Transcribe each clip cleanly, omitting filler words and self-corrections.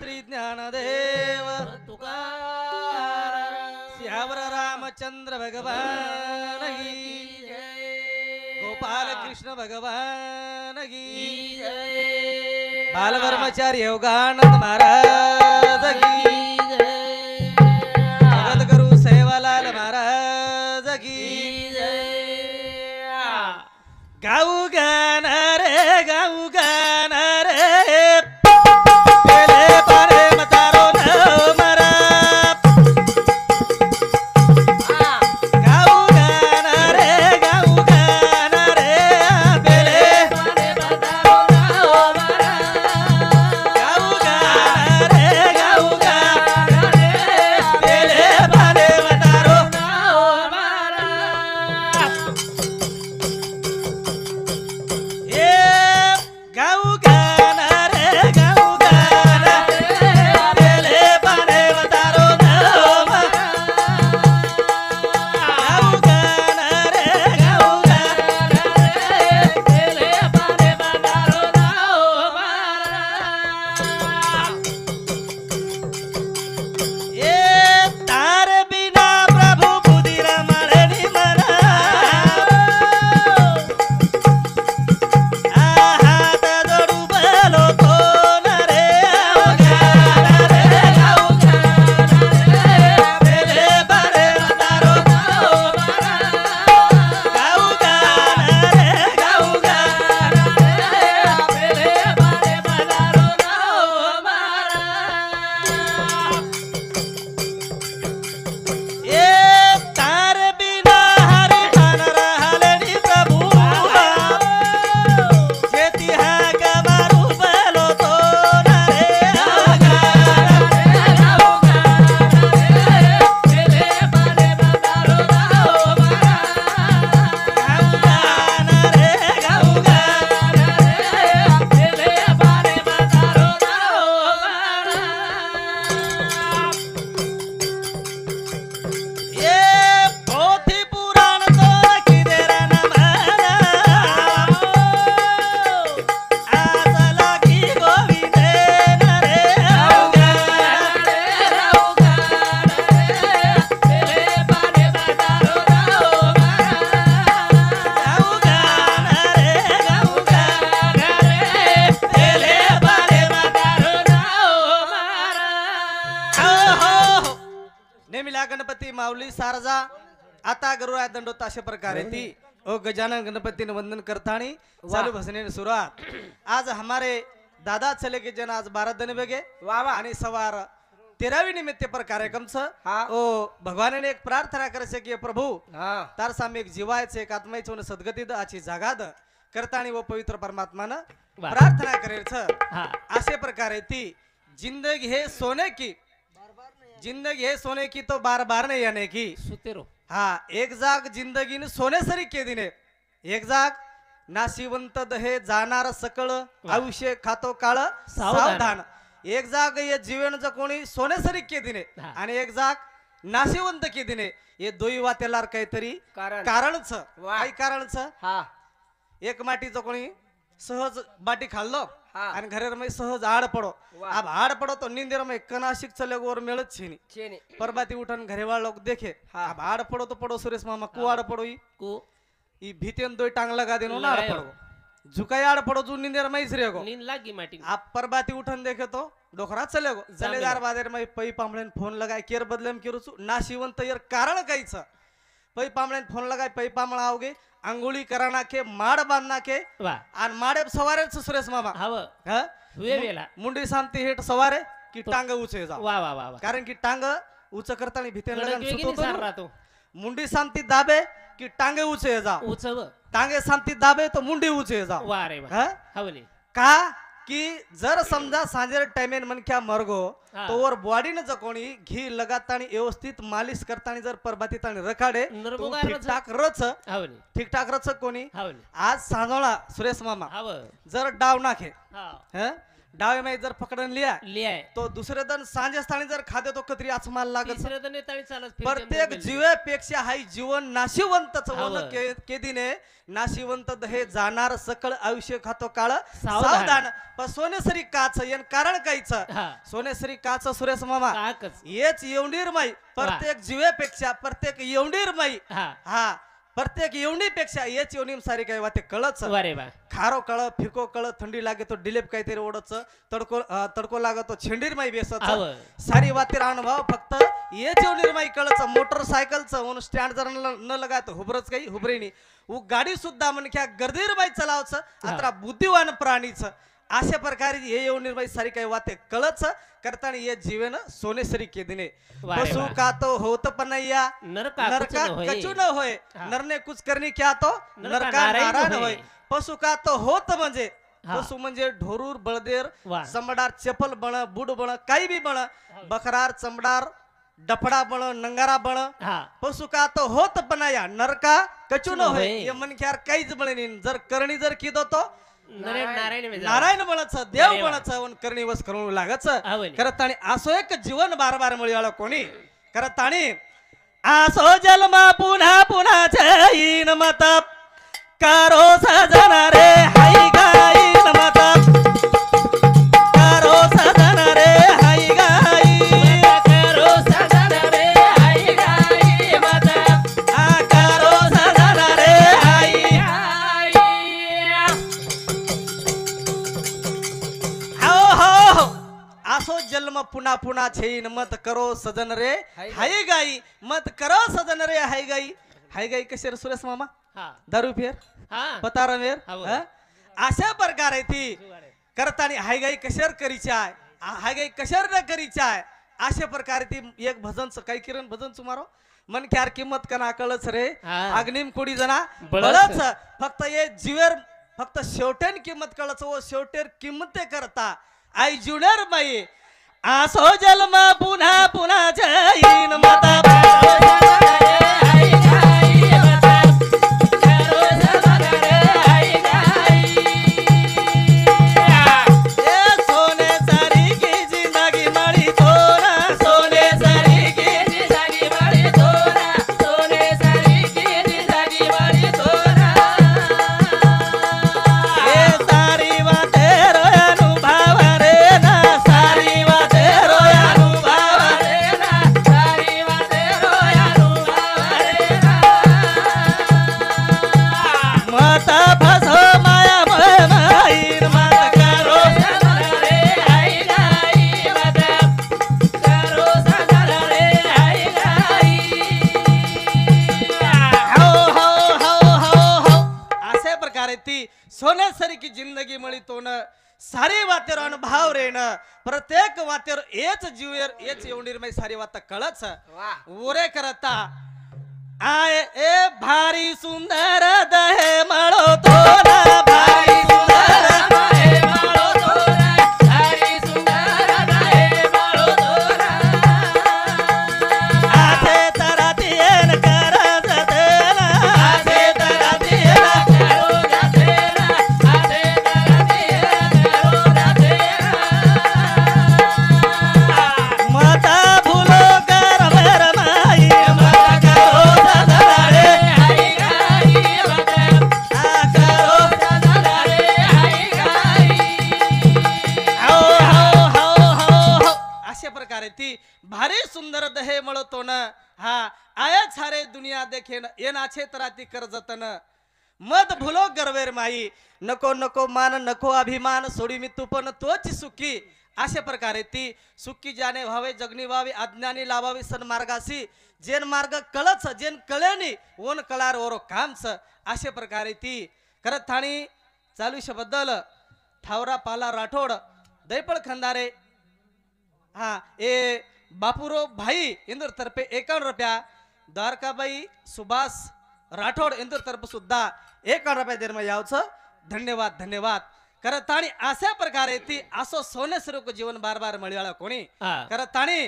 श्री ज्ञानदेव श्यावर रामचंद्र भगवान की गोपाल कृष्ण भगवान की बाल ब्रह्मचारी योगानंद महाराज की जगद्गुरु सेवालाल महाराज की गाऊ गान रे गाऊ गान रे पेले पारे मतारो न मरा गाऊ गान रे पेले पारे मतारो न मरा गाऊ गान रे पेले पारे मतारो न मरा गाऊ गान रे गाऊ गान पेले पारे मतारो न मरा गाऊ गान रे पेले पारे मतारो न मरा तारे बिना प्रभु बुद्धि रमणी मना हात जोडू बोलो कोण रे गाऊ गान पेले पारे मतारो न मरा गाऊ गान पेले पारे मतारो न मरा तारे बिना हरि मन रहलनी प्रभु जेती हा गमारू बोलो तो न रे गाऊ गान पेले पारे मतारो न मरा गाऊ गान पेले पारे मतारो न मरा पोथी पुराण तो किदेर न मरा आज लागी गोविंदे न रे गाऊ गान पेले पारे मतारो न मरा गाऊ गान पेले पारे मतारो न मरा हो नेमिला गणपती माऊली सारजा आता गरुडा दंडोत अशा प्रकारे ती ओ गजानन गणपतीने वंदन करतानी चालू भजने सुरुवात आज हमारे दादा चले के जन आज 12 दिन बेगे वावा आणि सवार 13वीं निमित्त पर कार्यक्रम छ ओ भगवान ने एक प्रार्थना करे से कि प्रभु तार सामे एक जीवायचे एक आत्मायचे वन सद्गती द आची जागाद करतानी वो पवित्र परमात्माने प्रार्थना करेल छ अशा प्रकारे ती जिंदगी है सोने की जिंदगी है सोने की तो बार बार नहीं आने की सुतेरो हाँ एक जाग जिंदगी ने सोने सरी के दिने एक जाग नाशिवंत दहे जाणार सकळ आयुष्य खातो काळ सावधान एक जाग ये जीवन ज कोणी सोने सरी के दिने आणि एक जाग नाशिवंत के दिने ये दोई वातेलार काहीतरी कारण छ काही कारण छ एक माटीचं कोणी सहज बाटी खाल्लो आणि घरेर में सहज आड पडो अब आड पडो तो नींदेर में कनाशिक चले गोर मिळत छेनी परबाती उठन घरेवाळ लोग देखे अब आड पडो तो पडो सुरेश मामा को आड पडो ई भीतेन दोई टांग लगा देनो ना आड पडो झुकाई आड पडो जू नींदेर में इसरे गो नींद लागी माटी आप परबाती उठन देखे तो डोखरा चले गो चलेदार बादेर में पई पामळेन फोन लगाय केर बदलेम केरुचू नाशिवंत यर कारण काहीच पई पामळेन फोन लगाय पई पामळा आवगे अंगुली कराना के माड बांधना के आणि माडे सवारे सुरेश मामा हुए वेला मुंडी शांती हेट सवारे की टांग उचे जा वा वा वा कारण की टांग उच करताना भीतेन लगन सुतो राहतो मुंडी शांती दाबे की टांगे उचे जा उचव टांगे शांती दाबे तो मुंडी उचे जा वा रे वा हवली का की जर समजा सांजेर टाइमेन मनख्या मरगो तो वर बॉडी न कोणी घी लगातानी व्यवस्थित मालिश करतानी जर परबातीतानी रखाडे ठीकठाक रच ठीकठाक रच कोणी आज सांजोळा सुरेश मामा जर डाव नाखे डावे माई जर पकडून लिया लिहाय तो दुसरे दन सांजेस्थानी जर खाद्य तो कतरी आज माल लागत तिसरं तर नेताळी चालत प्रत्येक जीवेपेक्षा हाई जीवन नाशिवंतच वन हवं. केदीने नाशिवंत हे जाणार सकळ आयुष्य खातो काळ सावधान. सावधान पण सोनेसरी काच येन कारण काहीच हा सोनेसरी काच सुरेश मामा काकच हेच येवणीर माई प्रत्येक जीवेपेक्षा प्रत्येक येवणीर माई हा हा प्रत्येक येवणीपेक्षा हेच येवणी सारी काही वाते कळच वारे बा खारो कळ फिको कळ थंडी लागे तो डिलेप काहीतरी ओढच तडको लागतो छेंडीर माई बेसच हवं. सारी वातीर अनुभव फक्त हेच येवणीर माई कळच मोटरसायकलचं म्हणून स्टँड जर न लगात हुबरच काही हुबरेनी उ गाडी सुद्धा म्हणक्या गर्दीर बाई चलावच अत्रा बुद्धिवान प्राणीच अशा प्रकारे हे येवणीर बाई सारी काही वाते कळच करताना हे जीवन सोनेसरी केदिने वारे पशु वा. का तो होत पनैया नरका नरका कुछ न होय. कचू न होय हा. नरने कुछ करनी क्या तो नरका नरका नारायण नारायण होय. होय पशु का तो होत म्हणजे हा. पशु म्हणजे ढोरूर बळदेर वा. चमडार चपल बण बुड बण काही बी बण बकरार चमडार डफडा बण नंगारा बण हा पशु का तो होत बनाया नरका कचू न होय होय. हे मनख्यार काहीच बणे जर करणी जर किदो तो नारायण में जा. नारायण बनच देव अरे वा. बनच वन करणी वस करून लागच आवनी. करत आणि असो एक जीवन बार बार मिळाला कोणी करत आणि आसो जन्मा पुन्हा पुन्हा जैन मत कारो सजन रे हाय गाईन मत कारो सजन रे हाय गाई करो सजन रे हाय गाई मत आ कारो सजन रे हाय हो आसो जन्म पुन्हा पुन्हा छेन मत करो सजन रे हाय गाई मत करो सजन रे हाय गाई कसे रे सुरेश मामा हा दारू फेर हा पतारा मेर हो. अशा प्रकार आहे ती करताना हाय गाई कशर करीच्या आहे हाय गाई कशर न करीच्या आहे अशा प्रकारे ती एक भजनच काही किरण भजन सुमारो मन क्यार किंमत कना कळच रे हा. अग्निम कुडी जना बळच. बळच फक्त ये जीवर फक्त शेवटेन किंमत कळच व शेवटेर किंमते करता आई जुनेर बाई आसो जन्म पुन्हा पुन्हा जैन माता हाय गाई मत करो सजन रे हाय गाई ए सोने सारी की जिंदगी मળી तो ना सोने सारी की जिंदगी बड़ी तोरा सोने सारी की जिंदगी बड़ी तोरा ए सारी वाते अनुभव रे ना सारी वाते अनुभव रे सारी बातें रोयानु बावरेना मत फसो माया मय माईन मत करो सजन रे हाय गाई मत करो सजन रे हाय गाई हो अशा प्रकारे ती सोन्यासारी की जिंदगी मळी तो न सारी वातेर अनुभव रे न प्रत्येक वातेर एच जीवेर एच येवणीर मै सारी वात कळच ओरे करता आय ए भारी सुंदर दहे मळो तो ना भारी सुंदर माहे माळो तोरा सारी सुंदर नाहे माळो तोरा आथे तरातीन करज तेना आथे तरातीन करो जातेरा आते तरती करो जातेरा माता भूलो कर मेर माई मत करो सदा रे हाय गाई मत आ करो सजन रे हाय गाई हो अशा प्रकारे ती भारी सुंदर दहे मळतो न हा आया सारे दुनिया देखेन येनाछे तरा ती कर जतन मत भूलो गर्वेर माई नको नको मान नको अभिमान सोडी मी तू पण तोच सुखी अशा प्रकारे ती सुखी जाणे व्हावे जगणी व्हावी अज्ञानी लावावी सन्मार्गासी जेन मार्ग कळच जेन कळेनी ओन कळार ओरो कामच अशा प्रकारे ती करत थाणी चालूश बद्दल ठावरा पाला राठोड दैपळ खंदारे हा ए बापूरो भाई इंदूर तर्फे 51 रुपया द्वारकाबाई सुभाष राठोड इंदूर तर्फे सुद्धा 51 रुपया देर में यावचं धन्यवाद धन्यवाद करत आणि अशा प्रकारे ती असो सोनेसरूक जीवन बार बार मिळाला कोणी हा. करत आणि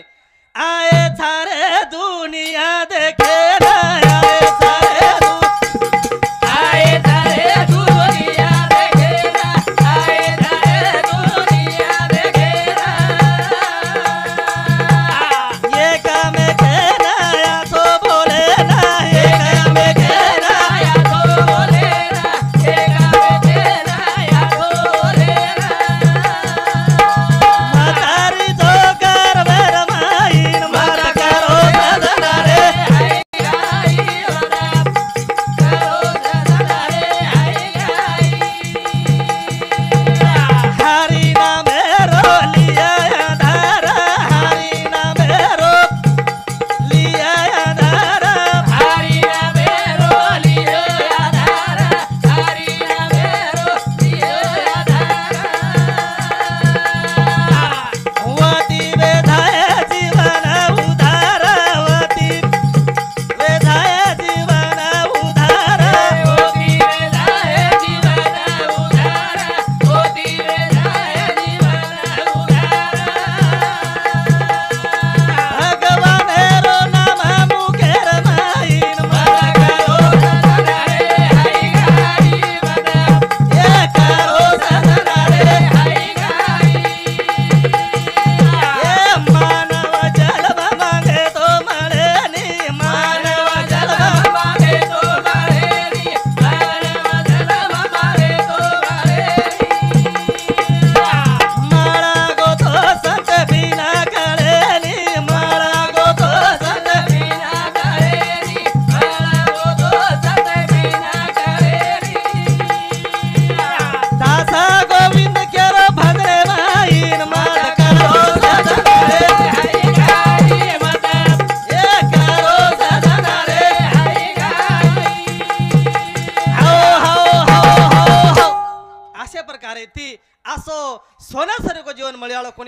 आए सारे दुनिया देखे ना आए सारे आए तारे दुनिया देखेना आए तारे दुनिया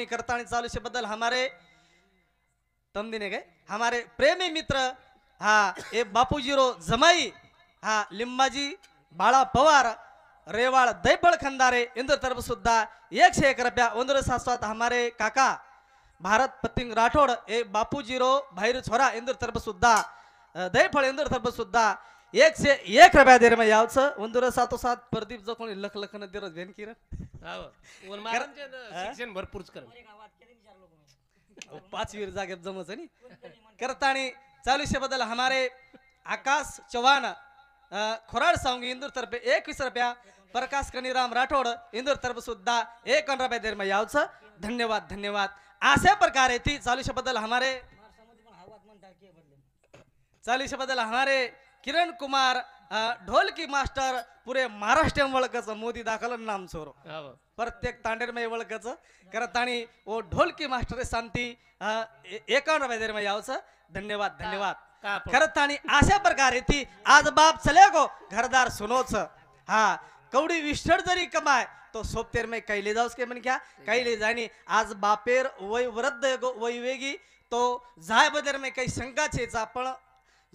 कोणी करता आणि चालू बद्दल हमारे तमदिने गए हमारे प्रेमी मित्र हा ए बापूजीरो जमाई हा लिंबाजी बाळा पवार रेवाड़ दैपड़ खंदारे इंद्र तरफ सुद्धा 101 रुपया उंदर साथ हमारे काका भारत पतिंग राठोड ए बापूजीरो भाईर छोरा इंद्र तरफ सुद्धा दैफळ इंद्र तरफ सुद्धा 101 रुपया देर में यावच उंदर साथो साथ प्रदीप जो कोणी लख लख न देर देन किरण वन महाराजांचे शिक्षण भरपूरच कर 5 वीर जागे जमच नी करतानी चालू बदल हमारे आकाश चौहान खोराड सांगी इंदूर तर्फे 21 रुपया प्रकाश कनीराम राठोड इंदूर तरफ सुद्धा 51 रुपया देर में यावच धन्यवाद धन्यवाद अशा प्रकारे थी चालू बदल हमारे किरण कुमार ढोलकी मास्टर पूरे महाराष्ट्र वळखच मोदी दाखल नाम छोरो प्रत्येक तांडेर में वळखच करतानी वो ढोलकी मास्टर शांती 51 रुपया देर में यावच धन्यवाद धन्यवाद करतानी अशा प्रकारे थी आज बाप चले गो घरदार सुनोच हा कवडी विष्ठर जरी कमाय तो सोपतेर में कैले जाऊस के मन क्या कैले जानी आज बापेर वय वृद्ध गो वय वेगी तो जाय बदर में काही शंका छेचा पण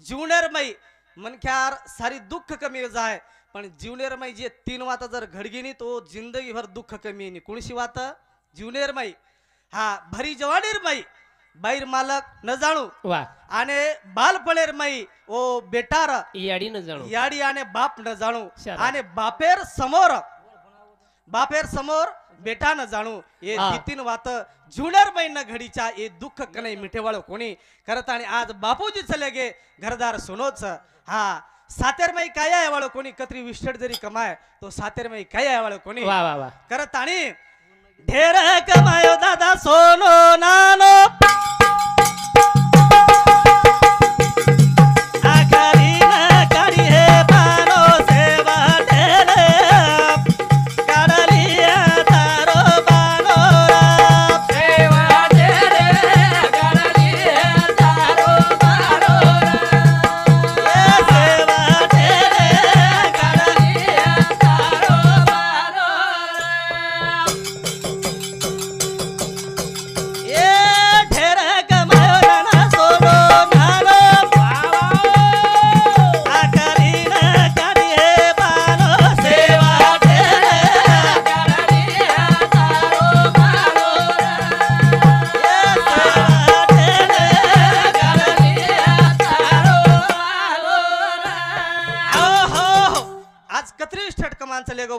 जीवनेर मई मन ख्यार सारी दुःख कमी जाय पण जीवनेर मई जे 3 वाता जर घडगिनी तो जिंदगी भर दुःख कमी नी कुणशी वात जीवनेर मई हा भरी जवानीर मई बाहेर मालक न जाणू वा आणि बालपणेर मई ओ बेटार याडी न जाणू याडी आणि बाप न जाणू शाबास. आणि बापेर समोर बेटा न जाणू ये तीन वात जुनर महिना घडीच्या ये दुःख कनै मिठेवाळ कोणी करत आणि आज बापूजी चले गे घरदार सोनोच हा सातेर मई काय आहे वाळ कोणी कत्री विष्ठड जरी कमाय तो सातेर मई काय आहे वाळ कोणी वा वा वा करत आणि ढेर कमायो दादा सोनो नानो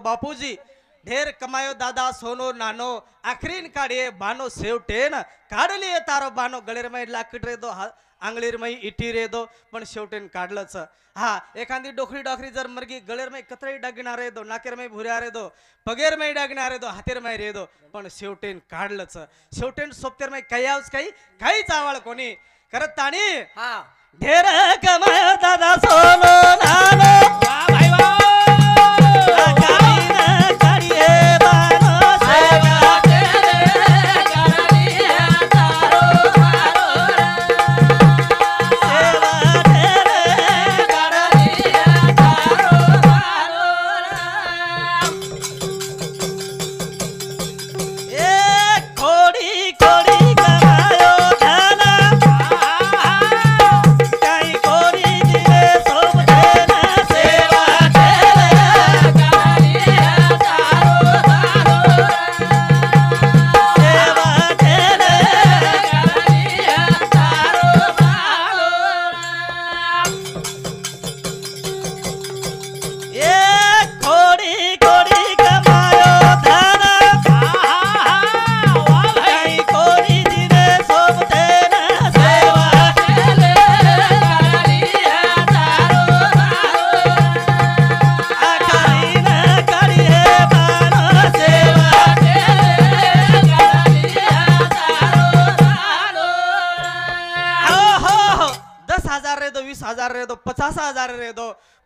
बापूजी ढेर कमायो दादा सोनो नानो आखरीन काढे बानो शेवटेन काढली तारो बानो गळेर मै लाकड रे दो आंगळीर मै इटी रे दो पण शेवटेन काढलंच हा एखादी डोकरी डोकरी जर मरगी गळेर मै कतरी डागणार रे दो नाकेर मै भुऱ्या रे दो पगेर मै डागणार रे दो हातेर मै रे दो पण शेवटेन काढलंच शेवटेन सोपतेर मै काही आवस काही चावळ कोणी करत ताणी हा ढेर कमायो दादा सोनो नानो वा भाई वा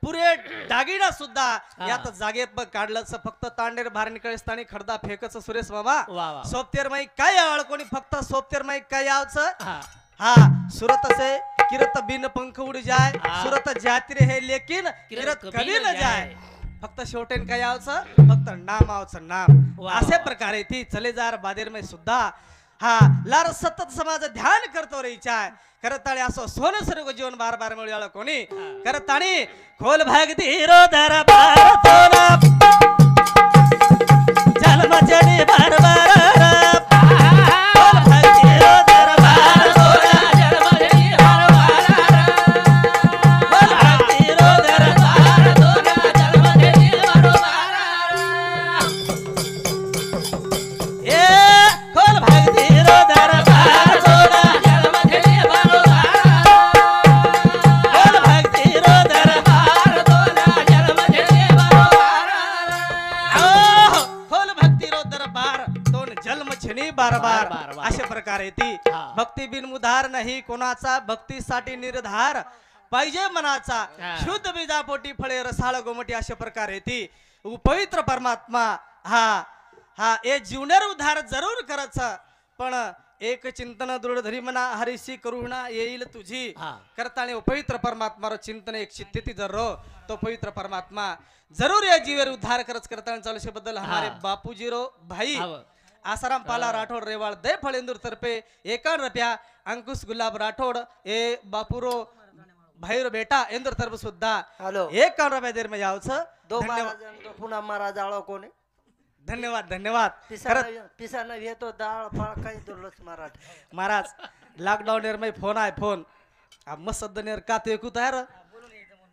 पुरे दागिना सुद्धा यात जागेत बघ काढलं फक्त तांडेर बाहेर निकळस्तानी खडदा फेकच सुरेश मामा सोपतेर माई काय आवळ कोणी फक्त सोपतेर माई काय आवच हा सुरत से किरत बिन पंख उड़ जाए सुरत जाती रहे लेकिन किरत कभी न जाए फक्त शेवटेन काय आवच फक्त नाम आवच नाम असे प्रकारे ती चले जार बादेर में सुद्धा हा लार सतत समाज ध्यान करतो रे इच्छा करताळी असो सोन सर्व जीवन बार बार मिळालं कोणी करताळी खोल भागती रो दरबार तोना जन्मचनी बार बार खोल भागती रो दरबार तोना जन्मजनी बार खोल भागती रो दरबार तोना जन्मजनी ए खोल भागती रो दरबार तोना जन्मजनी खोल भागती रो दरबार तोना जन्मजनी खोल भक्ती रो दरबार दोन जन्म छनी बार बार बार बार. अशा प्रकारे ती हा. भक्ती बिन उधार नाही कोणाचा भक्तीसाठी निर्धार पाहिजे मनाचा हा. शुद्ध बीजापोटी फळे रसाळ गोमटी अशा प्रकारे ती पवित्र परमात्मा हा हा ए जीवनेर उद्धार जरूर करच पण एक चिंतन दृढ धरी मना हरिशी करुणा येईल तुझी हा. करताने पवित्र परमात्मा चिंतन एक चित्ती जरो तो पवित्र परमात्मा जरूर या जीवेर उद्धार करच करताना चालू बद्दल हमारे बापूजी रो भाई हाव. आसाराम पाला राठोड रेवाळ दय फळेंदूर तर्फे 51 रुपया अंकुश गुलाब राठोड ए बापुरो भाईरो बेटा इंदूर तर्फ सुद्धा हॅलो 51 रुपया देर में यावच दो महाराज तो पुन्हा महाराज आळो कोणी धन्यवाद धन्यवाद खरंच पिसाना येतो डाळ फाळ काही दुर्लक्ष महाराज महाराज लॉकडाऊन नेर में फोन आहे फोन मसद नेर काते एकू तयार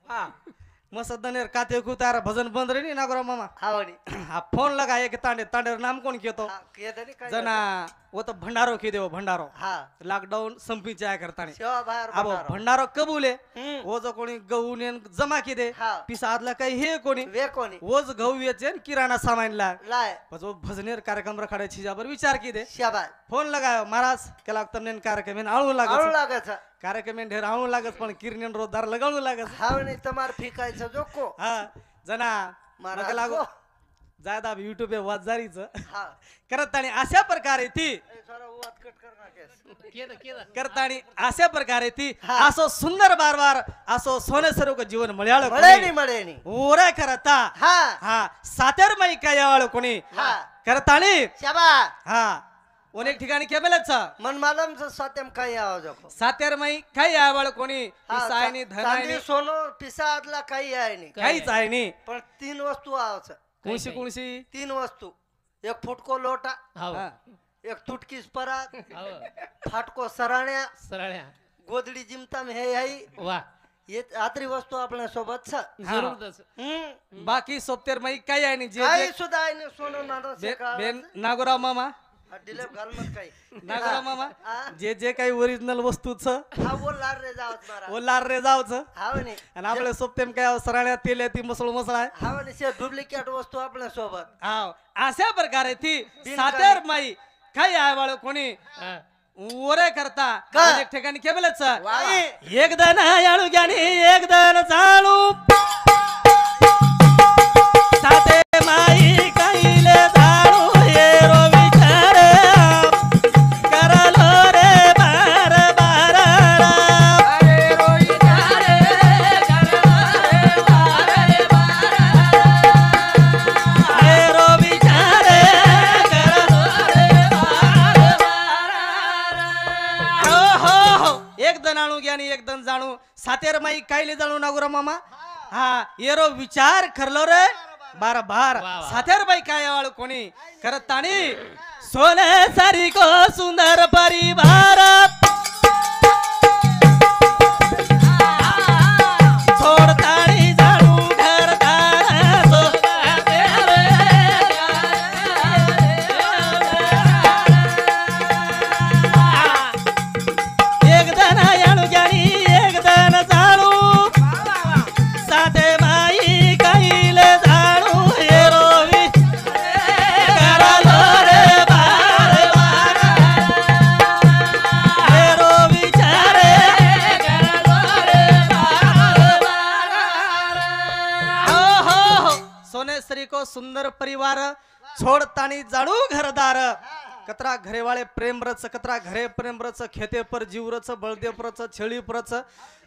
हा मसद नेर काते एकू तयार भजन बंद रे नी नागरा मामा हावणी हा फोन लगा एक तांडे तांडेर नाम कोण केतो केदनी काय जना वो तो भंडारो की देव भंडारो हा लॉकडाऊन संपीचे आहे करताने शेवा बाहेर अब बनारो. भंडारो कबूल आहे हम्म. वो जो कोणी गहू नेन जमा की दे हा. पिसा आदला काही हे कोणी वे कोणी वोज गहू वेचे न किराणा सामान ला लाय जो भजनेर कार्यक्रम रखाड्याची जाबर विचार की दे शाबाय फोन लगायो महाराज केला तमने कार्यक्रम आळू आळू लागत लागायचा कार्यक्रम ढेर आळू लागत पण किरणेन रोजदार लगावू लागत हावणी तमार फिकायचं जोको हा जना महाराज मग लागू को. जायदा युट्यूब पे वाजारीच हा करतानी अशा प्रकारे ती ए, जरा वाद कट कर ना केस. केलं करतानी अशा प्रकारे ती हा. असो सुंदर बार बार असो सोने सर्व जीवन मळ्याळ मळेनी मळेनी ओरा करता हा हा सातेर माई काय यावाळ कोणी हा करतानी शाबा हा अनेक ठिकाणी केबलच मन मालमचं सत्यम काही आवाज जोको सातेर माई काय यावाळ कोणी हा, पिसायनी चांदी धनायनी सोनं पिसा आदला काही आहे नाही काहीच आहे नी पण 3 वस्तू आवाज कोणशी कोणशी 3 वस्तू एक फुटको लोटा हाव. हा. एक तुटकीस परात हाव. फाटको सराण्या सरळ्या गोदडी जिमताम हे आई वा ये आतरी वस्तू आपल्या सोबत छ जरूर तस बाकी सोपतेर माई काय आहे नी जे काही जे सुद्धा आहे नाही सोनं नाणं शेका बेन नागोराव मामा डिलेप घाल मत काही नागोराव मामा हा. जे जे काही ओरिजिनल वस्तूच हा बोल लार रे जावत मारा ओ लार रे जावच हाव नाही आणि आपल्या सोपतेम काय सराण्या तेल ती मसळ मसळ आहे हाव नाही से डुप्लिकेट वस्तू आपल्या सोबत हाव अशा प्रकारे ती बिन सातेर माई काय आहे वाळ कोणी हा. ओरे करता का? अनेक ठिकाणी केबलच वाई. एक दन याळू ज्ञानी एक दन चालू साते माई काईले जाणू ये रो विचार करलो रे बार बार अरे रोहिता रे करणारे बारे ये रो विचार करलो बारे हो एक दन आणू ज्ञानी एक दन जाणू सातेर माई काईले जाणू नागुरा मामा हा येरो विचार करलो रे बार बार वा, वा. सातेर बाई काय वाळ कोणी करत ताणी सोने सारी को सुंदर परिवार छोडताणी जाणू घरदार एक दन याणू ज्ञानी एक दन जाणू साते माई काईले जाणू हेरो करलो रे बार बार हेरो विचारे हो सोनेश्वरी को सुंदर परिवार छोडतानी जाणू घरदार कतरा घरेवाळे प्रेमरच कतरा घरे प्रेमरच खेते पर जीवरच बळदेवरच छेळीपरच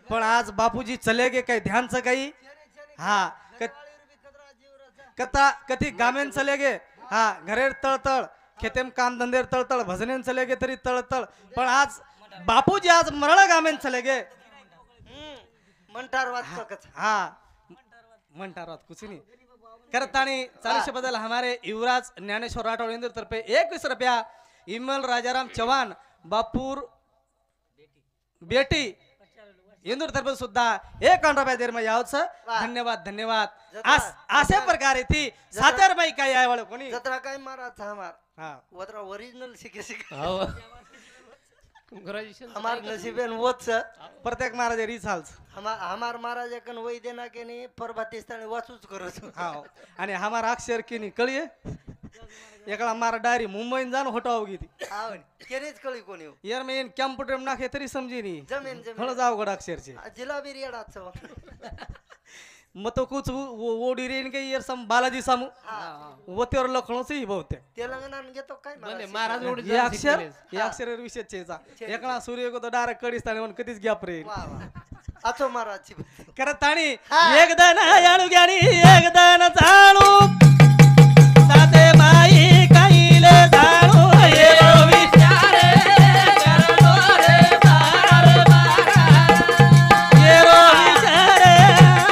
पण आज बापूजी चले गे काही ध्यानच काही हा कथा कथी गामेन चले गे हा घरे तळतळ खेतेम काम धंदे तळतळ भजनेन चले गे तरी तळतळ पण आज बापूजी आज मरळ गामेन चले गे मंटार वाचतो कच हाँ मंटारात कुछ नहीं करतानी 40 बदल हमारे युवराज ज्ञानेश्वर राठौड़ इंदुर तरफे 21 रुपया इमल राजाराम चव्हाण बापूर बेटी इंदूर तरफे सुद्धा 51 रुपया देर में यावच धन्यवाद धन्यवाद अशा प्रकारे ती 7 बाई काय आहे वाळ कोणी जत्रा काय महाराज हमार हा वत्रा ओरिजिनल शिके हो Congratulations. हमार नसीबेन वोच प्रत्येक महाराज रीच हालच हमार महाराज एकन वही देना के नहीं पर बातिस्तानी वाचूच करत हा आणि हमारा अक्षर किनी कळिये एकला मारा डायरी मुंबईन जाण होटाव गेली आवड केनेच कळी कोणी यार मैं इन कॅम्प्युटर नाखे तरी समजी नी जमीन फळ जमीन जाव गड अक्षरचे जिलाबी रेडाच मग तो कुछ ओडी रेन के यार सम बालाजी सामू वतेवर लखणो से ही बहुते तेलंगणान घेतो काय भले महाराज एवढे ये जण अक्षर शिकलेले. ये अक्षर विषय चेचा एकला सूर्य को तो डायरेक्ट कडिस्ताने वन कधीच गॅप रे वा वा आचो महाराज करत ताणी हा. एकदान याळू ग्यानी एकदान जाळू साते माई काईले जाळू ये विचारे करलो रे बार बार ये रो विचारे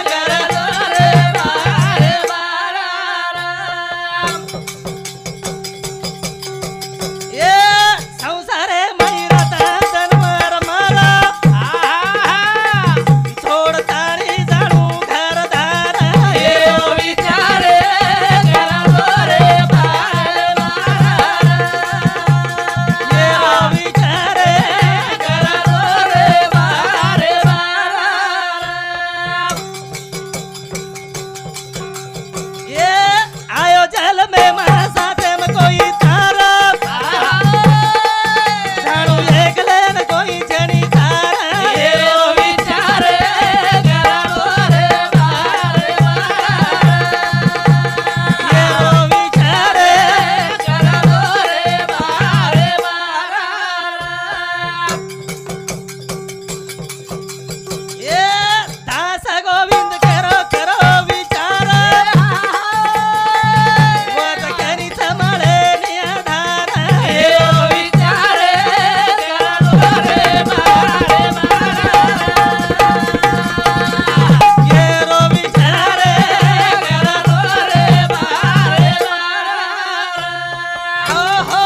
करलो रे बार बार ये संसारे मैराता जनवर मारा छोड ताणी जाळू घरदार ये विचारे करलो रे बार ये रो विचारे करलो रे बार बार ये आयो जल में मासा प्रेम कोई तारा जाणू एकलेन कोई जणी तारा ये विचारे करलो रे बार ये रो विचारे करलो रे बार ये दास गोविंद करो करो विचार वत करी समाळे नियाधार ये विचारे करलो रे बार ये रो विचारे करलो रे बार हो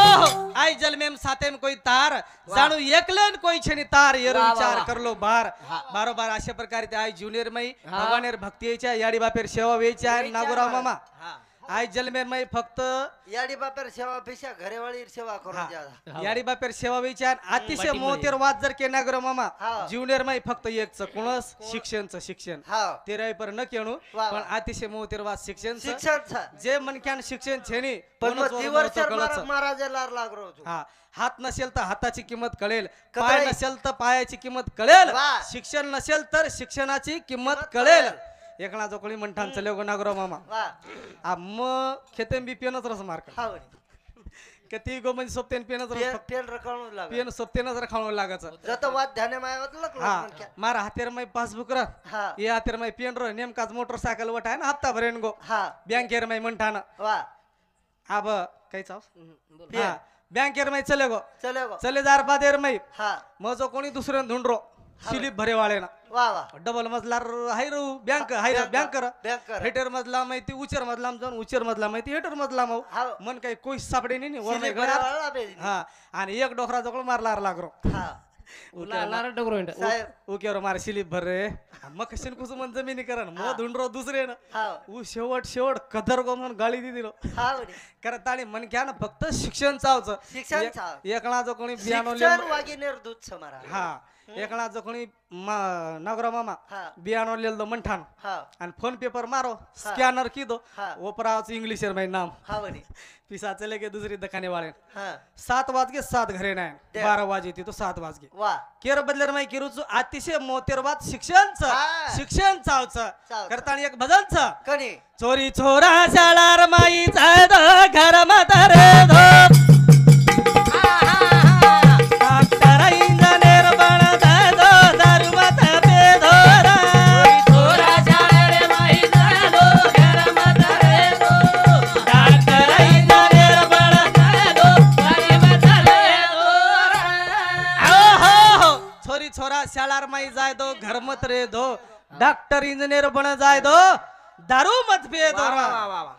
आई जल में साथे में कोई तार जाणू एकलन कोई छेनी तार ये वाह, वाह, विचार वाह. कर लो बार हा. बारोबार अशा प्रकारे ते आई ज्युनियर मई हा. भगवानेर भक्ती यायच्या याडी बापेर सेवा वेयच्या नागोराव मामा हा आई जलमेर मई फक्त याडी बापर सेवा पेशा घरेवाळी सेवा करून हा. द्या याडी बापेर सेवा वेयच्या अतिशय पाठीमध्ये. मोतेर वाद जर के नागोराव मामा हा. ज्युनियर मई फक्त एकच कुणस शिक्षणचं शिक्षण हा ते राय पर न केणू वा, पण वा. अतिशय मोतेर वाद शिक्षण शिक्षण जे मनक्यान शिक्षण छेनी पण कोणच मग वरवर तो दिवस कळच. महाराजाला लागलो होतो हा हात नसेल तर हाताची किंमत कळेल कळेल. पाय नसेल तर पायाची किंमत कळेल वा. शिक्षण नसेल तर शिक्षणाची किंमत किंमत कळेल कळेल. एकला जोकळी म्हणठान चले गो नागराव मामा वा मग खेतेम बी पेनच रस मार्क हा म्हणे. किती गो म्हणजे सोपतेन पेनच रस पेन रकावून लागलो पेन सोपतेनच रस खावं लागायचं जत वाद ध्याने मायावत लागलो हा पण क्या. मारा हातेर मै पासबुक र हा ये हातेर मै पेन र नेमकाच मोटरसायकल वटाय ना हप्ता भरेन गो हा बँकेर मै म्हणठान वा आब काही चाव पेन. हा बँकेर मै चले गो चले गो चले जार बादेर मै हा मग जो कोणी दुसऱ्या धुंडरो स्लिप भरे वाळे ना वा वा डबल मजला हाय रू बँक हाय बँक कर बँकर हेटर मजला माहिती उचर मजला जाऊन उचर मजला माहिती हेटर मजला मग हा मन काही कोई सापडे नाही वर नाही सिली घरात भरावाला बे. हा आणि एक डोकरा जवळ मारला लागरो हा लारा डगरोंड साहेब उकेवर मार स्लिप भर रे मग कशी कुस मन जमिनी करण मग धुंडरो दुसरे ना हा ऊ शेवट शेवट कदर गो म्हणून गाळी दिली रो हा म्हणे. करत आणि मन घ्या ना फक्त शिक्षण चावचं शिक्षण चाव. एकला जो कोणी बियाणो शिक्षण वागिनेर दूध समारा हा एकला जो कोणी नगरा मामा हा बियाणो लेल म्हणठान हा आणि फोन पेपर मारो स्कॅनर की दो हा. ओपरावच इंग्लिश माई नाम हा म्हणे. पिसा चले गे दूसरी दुकाने वाले हा 7 वाजगे 7 घरे नाही ते. 12 वाजे ती तो 7 वाजगे वा केर बदलेर माई किरूच अतिशय मोतेरवाद शिक्षणच हा. शिक्षण चावच चावचं. करताना एक भजनच कणी चोरी चोरा शाळार माई चाद घर म्हातारे धोप डॉक्टर इंजनेर बन जादो दारू मत बेधोरा थोरा जाणे माई जादो घर मत रे तो डॉक्टर इंजनेर बन जादो छोरी छोरा शाळार माई जाय दो घर मत रे दो डॉक्टर इंजिनियर बन जाय दो दारू मत पिये दो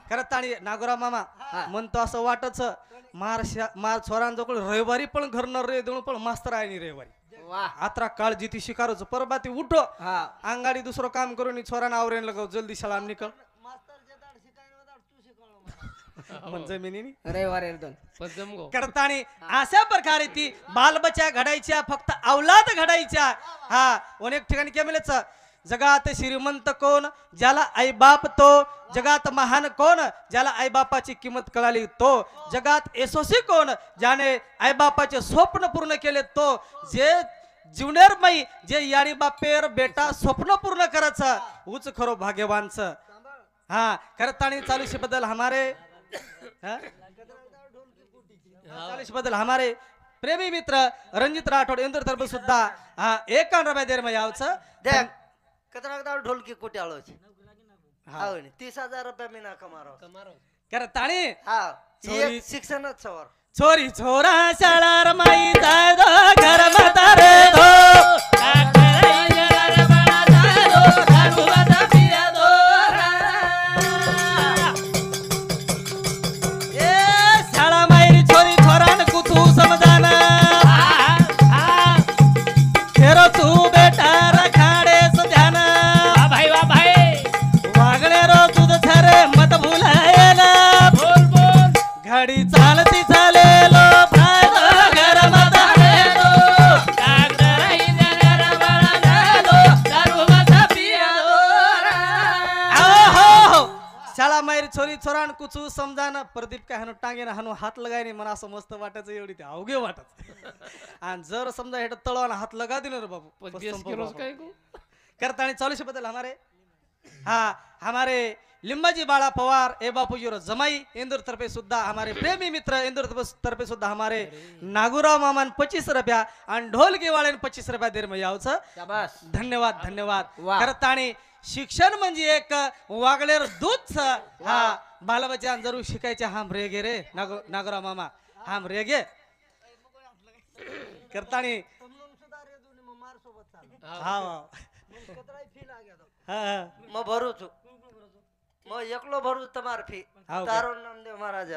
खरं ताणी नागोरा मामा म्हणतो असं वाटच मार छोरांजवळ रविवारी पण घर न रे देऊन पण मास्तर आहे नी रविवारी आत्रा काळ जिती शिकारोच परबाती उठो अंगाडी दुसरं काम करून छोरांना आवरेन लगाव जल्दी शाळा निकल जमिनी रविवारी दोन करतानी अशा प्रकारे ती बालबच्चा घडायच्या फक्त औलाद घडायच्या हा अनेक ठिकाणी केमेलेच जगात श्रीमंत कोण ज्याला आई बाप तो जगात महान कोण ज्याला आई बापाची किंमत कळाली तो जगात यशस्वी कोण ज्याने आई बापाचे स्वप्न पूर्ण केले तो जे जीवनेर माई जे यारी बापेर बेटा स्वप्न पूर्ण करायचं उच खरो भाग्यवानच हा करतानी चालूशी बदल हमारे बदल हमारे प्रेमी मित्र रंजित राठोड इंदूर तरफ सुद्धा हा 51 देर में यावचं देख कतरा ढोलकी कुठे आलोच हा 30,000 रुपये मी ना कमारो करतानी हा चोरी- एक शिक्षणच सवर छोरी छोरा शाळार माई जाय दो घर म्हातारे दो शाळा माई छोरी छोरान कुथू समजाना फेरो तू बेटा रखाडे ध्यान भाई वाह भाई वागणे रो दूध छरे मत भुलायला बोल बोल घडी चालती चालेलो फायदा घर म्हातारे दो डॉक्टर इंजिनियर बना झालो दारू मत पियालो आहो शाळा माहेर छोरी छोरान कुचू समजाना प्रदीप काय हाणू टांगेन हाणू हात लगायनी मला असं मस्त वाटायचं एवढी ते अवघे वाटत आणि जर समजा हेट तळवाना हात लगा दिनो रे बाबू 25 किलो काय को करतानी चालूशी बदल हमारे लिंबाजी बाळा पवार ए बापूजी रो जमाई इंदूर तरफे सुद्धा हमारे प्रेमी मित्र इंदूर तरफे सुद्धा हमारे नागुराव मामान 25 रुपया आणि ढोलकी वाळेन 25 रुपया देर में यावचं शाबास धन्यवाद धन्यवाद वा. करतानी शिक्षण म्हणजे एक वागलेर दूध हा बालबच्चा जरूर शिकायचे हाम रे गे रे नागोरा मामा हाम रे गे करतानी हा मग भरू छु मग एकलो भरू તમાર ફી હા, ઓકે. તારો નામ દે મહારાજ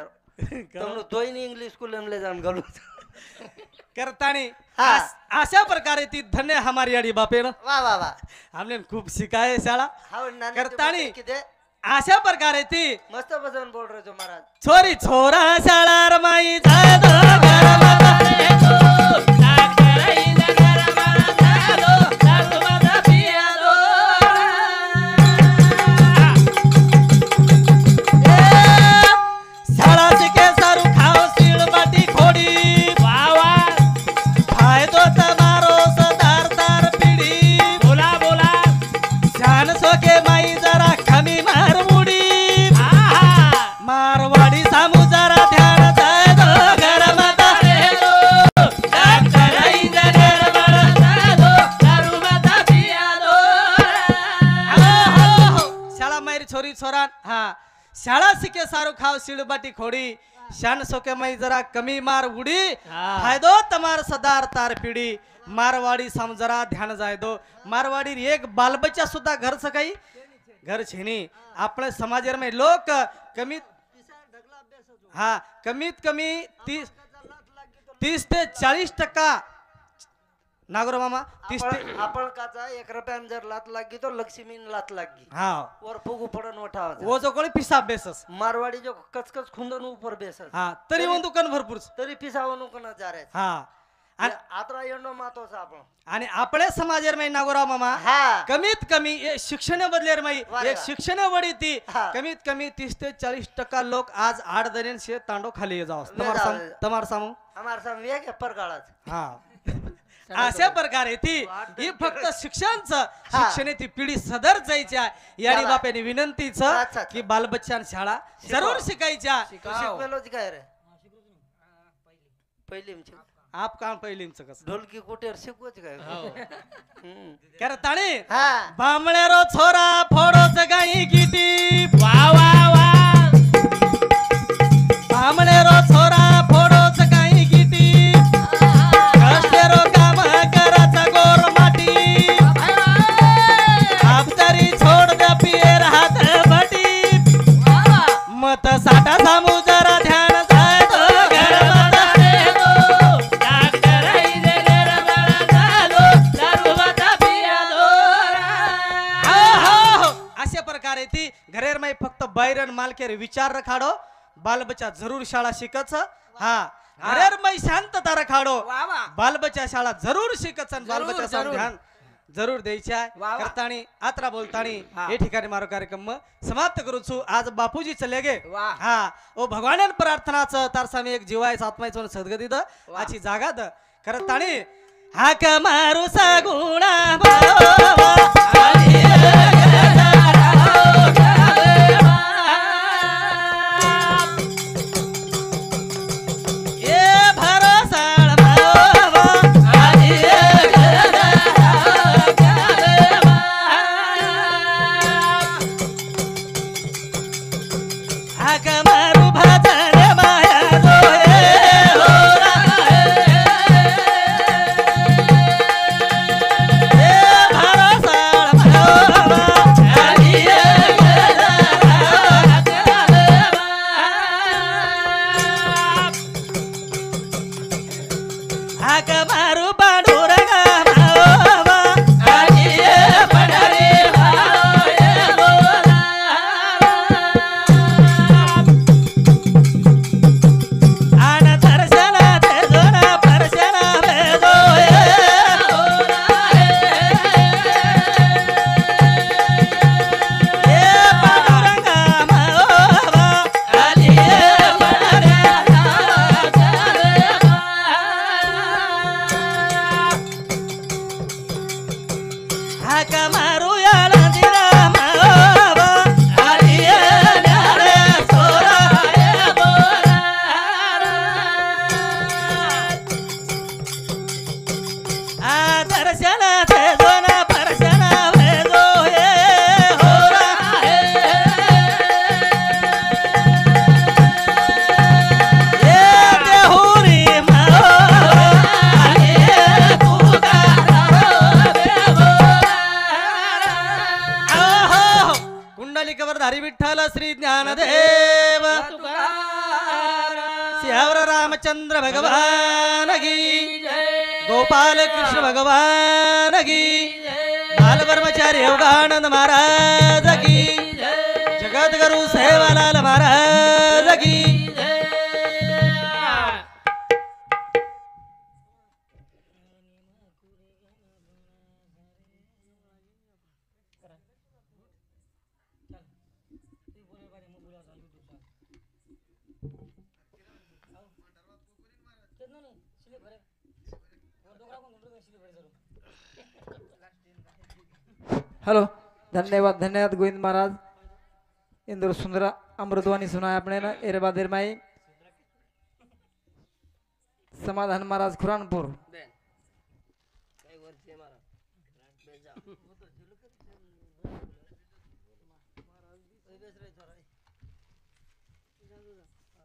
તમને તોય इंग्लिश स्कूल में ले जान गलो करतानी हा. अशा प्रकारे ती धन्य हमारी आडी बापे ना वाह वाह वाह हमने खूप शिकाय शाळा हाव नानी करतानी. किती अशा प्रकारे ती मस्त बसून बोल रहे हो महाराज छोरी छोरा शाळार माई जाय दो घर म्हातारे दो. डॉक्टर इंजिनियर बना झालो दारू मत पियालो शाळा शिके सारू खाओ सीळ बाटी खोडी वाह वाह फायदो तमारो सदार तार पिढी बोला बोला जान सोके माई जरा कमी मार मुडी मारवाडी सामू जरा ध्यान जाय दो घर म्हातारे दो. डॉक्टर इंजिनियर बना झालो दारू मत पियालो शाळा माई छोरी छोरा हा शाळा शिके सारू खाव शिळबाटी खोडी शान सोके माई जरा कमी मार उडी फायदो तमार सदार तार पिढी मारवाडी साम जरा ध्यान जाय दो मारवाडी एक बालबच्चा सुद्धा घर सकाई घर छेनी आपले समाज में लोक कमीत कमी 30 ते 40% नागोरा मामा 30 ते आपण काचा 1 रुपयान जर लात लागी तो लक्ष्मीन लात लागी हा वर फुगू पडन उठावा वो जो कोणी पिसाब बेसस मारवाडी जो कचकच खुंदन ऊपर बेसस हा तरी वो दुकान भरपूर तरी पिसावनु कोणा जा रे हा आणि आत्रा येणो मातोस आपण आणि आपल्या समाजेर मै नागोरा मामा हा कमीत कमी शिक्षण बदलेर मै वा रे एक वा. शिक्षण वडी ती हा. कमीत कमी 30 ते 40% लोक आज 8 दरेन शे तांडो खाली जाओ वे जाओ. तमार सामू हमार साम वेग पर काळात हा अशा प्रकारे ती ही फक्त शिक्षणचं शिक्षण ती पिढी सदर जायच्या याडी बापाने विनंतीच अच्छा. की बालबच्चान शाळा जरूर शिकायच्या शिकवेलोच काय रे पहिली आप काम पहिलींच कस ढोलकी कुठेर शिकवच काय करताणी हा बामळेरो छोरा फोडोच गाई किती वाह वाह वाह बामळेरो छोरा फोडोच गाई किती कष्टेरो काम कराचा गोर बैरन मालकेर विचार रखाडो बाल बच्चा जरूर शाळा शिकच हा अरे मैं शांतता रखाडो वा वा बाल बच्चा शाळा जरूर शिकच बाल जरूर, बच्चा जरूर. ध्यान जरूर द्यायचे आहे वा वा. करतानी आत्रा बोलतानी हा. हे ठिकाणी मारो कार्यक्रम समाप्त करू छु आज बापूजी चले गे वा हा ओ भगवान प्रार्थनाच तार सामी एक जीवायच आत्मायचं सद्गती द वा. आची जागा द करतानी हाक मारू सगुणा बाबा ए भरोसाळ बाबा हाक मारू भजन माया जोये हो ए भरोसाळ बाबा हाक मारू पांडुरंगा बाबा आन दर्शना ते जोना परशना बेजोये ए पांडुरंगा बाबा हाक मारू याळंदिरा बाबा आ दर्शना ते जोना परशना बेजोये हो ए देहुरी कुंडलिकवरधारी विठ्ठल श्री ज्ञानदेव श्यावर रामचंद्र भगवान की गोपाल कृष्ण भगवान की बाल ब्रह्मचारी योगानंद महाराज की जगत गुरु सेवालाल महाराज की हेलो धन्यवाद धन्यवाद गोविंद महाराज इंदुर सुंदर अमृतवाणी सुनाया अपने ना एरबा देर माई समाधान महाराज खुरानपुर